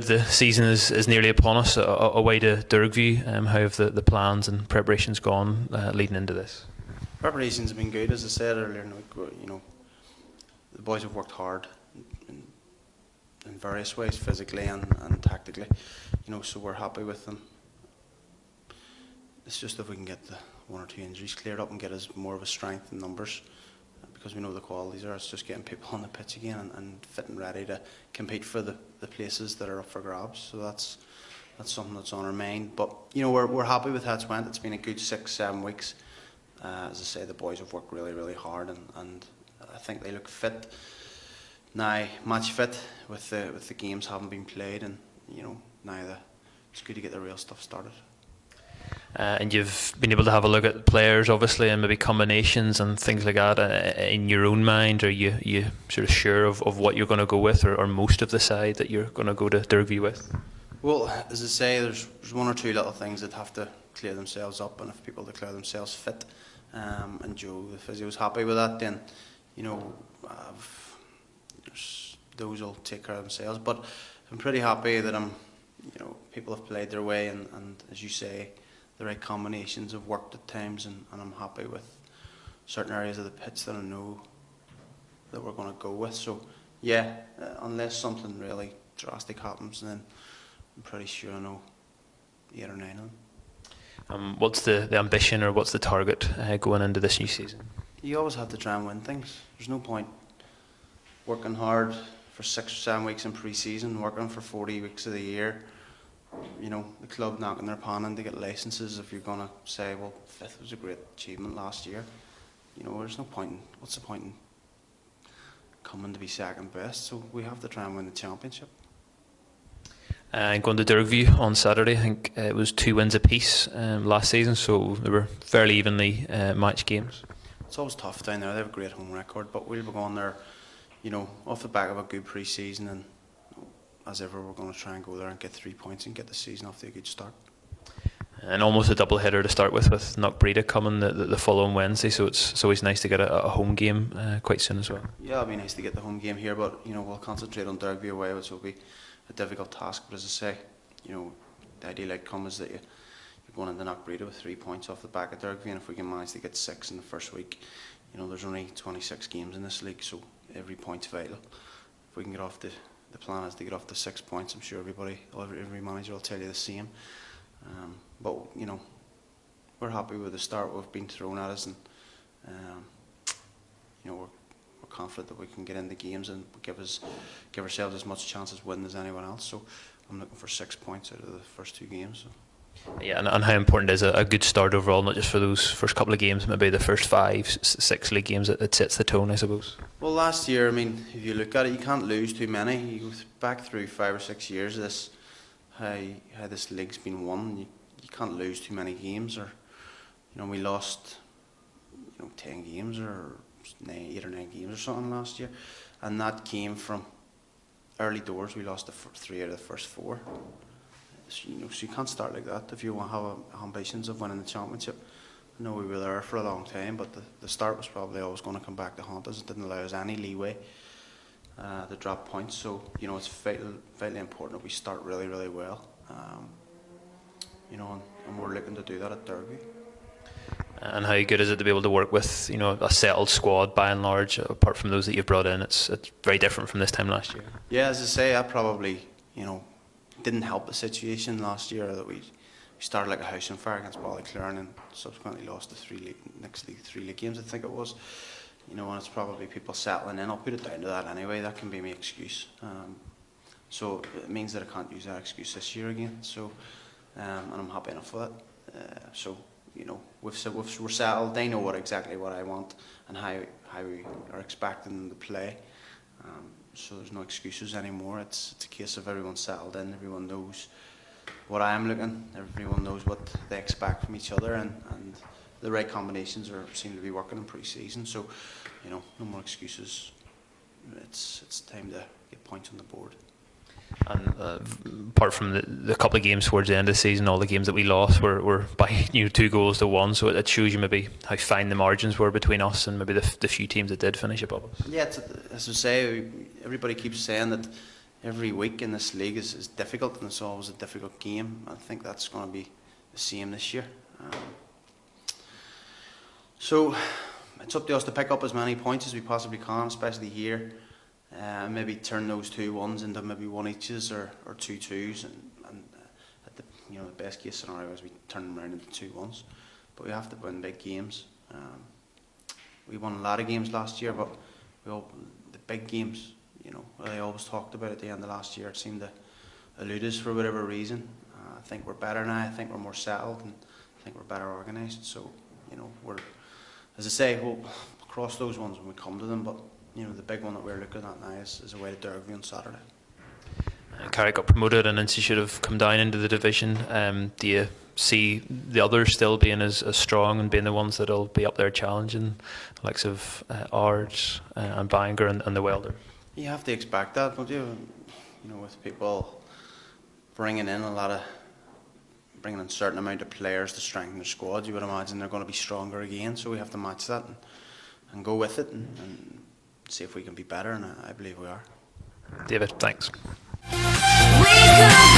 David, the season is nearly upon us, away to Dergview. How have the plans and preparations gone leading into this? Preparations have been good, as I said earlier in the week. The boys have worked hard in various ways, physically and tactically. So we're happy with them. It's just if we can get the one or two injuries cleared up and get us more of a strength in numbers, because we know the qualities are. It's just getting people on the pitch again and fit and ready to compete for the places that are up for grabs. So that's something that's on our mind. But we're happy with how it's went. It's been a good 6-7 weeks. As I say, the boys have worked really, really hard, and I think they look fit now, match fit with the games having been played, and now it's good to get the real stuff started. And you've been able to have a look at players, obviously, and maybe combinations and things like that in your own mind. Are you sort of sure of what you're going to go with, or most of the side that you're going to go to Dergview with? Well, as I say, there's one or two little things that have to clear themselves up, and if people declare themselves fit, and Joe, the physio, is happy with that, then those will take care of themselves. But I'm pretty happy that people have played their way, and as you say, the right combinations have worked at times, and I'm happy with certain areas of the pitch that I know that we're going to go with. So yeah, unless something really drastic happens, then I'm pretty sure I know 8 or 9 of them. What's the ambition, or what's the target going into this new season? You always have to try and win things. There's no point working hard for 6 or 7 weeks in pre-season, working for 40 weeks of the year. The club knocking their pan in to get licences. If you're going to say, well, 5th was a great achievement last year, there's no point what's the point in coming to be second best? So we have to try and win the championship. And going to Dergview on Saturday, I think it was 2 wins apiece last season, so they were fairly evenly matched games. It's always tough down there. They have a great home record, but we'll be going there, off the back of a good pre-season, and as ever, we're going to try and go there and get 3 points and get the season off to a good start. And almost a double header to start with Knockbreda coming the following Wednesday, so it's always nice to get a home game quite soon as well. Yeah, it'll be nice to get the home game here, but we'll concentrate on Dergview away, which will be a difficult task. But as I say, the ideal outcome is that you're going into Knockbreda with 3 points off the back of Dergview, and if we can manage to get 6 in the first week, there's only 26 games in this league, so every point's vital. If we can get off the plan is to get off to 6 points. I'm sure every manager will tell you the same. But we're happy with the start we've been thrown at us, and we're confident that we can get in the games and give ourselves as much chance as winning as anyone else. So I'm looking for 6 points out of the first 2 games. So. Yeah, and how important is a good start overall, not just for those first couple of games, maybe the first 5-6 league games, it sets the tone, I suppose. Well, last year, if you look at it, you can't lose too many. You go back through 5 or 6 years of this, how this league's been won, you can't lose too many games. Or we lost 10 games or 8 or 9 games or something last year, and that came from early doors. We lost 3 out of the first 4. So you can't start like that if you want to have ambitions of winning the championship. I know we were there for a long time, but the start was probably always going to come back to haunt us. It didn't allow us any leeway to drop points. So it's vitally important that we start really, really well. And we're looking to do that at Derby. And how good is it to be able to work with a settled squad by and large, apart from those that you've brought in? It's very different from this time last year. Yeah, as I say, I probably didn't help the situation last year that we started like a house on fire against Ballyclaren and subsequently lost the 3 league games, I think it was. And it's probably people settling in. I'll put it down to that anyway. That can be my excuse. So it means that I can't use that excuse this year again. So and I'm happy enough with it. We're settled. They know exactly what I want and how we are expecting them to play. So there's no excuses anymore. It's a case of everyone settled in. Everyone knows what I am looking. Everyone knows what they expect from each other, and the right combinations seem to be working in pre-season. So, no more excuses. It's time to get points on the board. And apart from the couple of games towards the end of the season, all the games that we lost were by 2 goals to 1. So it shows you maybe how fine the margins were between us and maybe the few teams that did finish above us. Yeah, as I say, everybody keeps saying that every week in this league is difficult, and it's always a difficult game. I think that's going to be the same this year. So it's up to us to pick up as many points as we possibly can, especially here. Maybe turn those 2-1s into maybe 1 eaches or 2-2s, and at the the best case scenario is we turn them around into 2-1s. But we have to win big games. We won a lot of games last year, but the big games, they always talked about at the end of last year, it seemed to elude us for whatever reason. I think we're better now. I think we're more settled, and I think we're better organised. So, we're, as I say, we'll cross those ones when we come to them. But the big one that we're looking at now is away to Derby on Saturday. Carrick got promoted, and Institute have come down into the division. Do you see the others still being as strong and being the ones that'll be up there challenging, the likes of Ard and Bangor and the Welder? You have to expect that, don't you? With people bringing in a certain amount of players to strengthen their squad, you would imagine they're going to be stronger again. So we have to match that and go with it and see if we can be better. And I believe we are. David, thanks. We could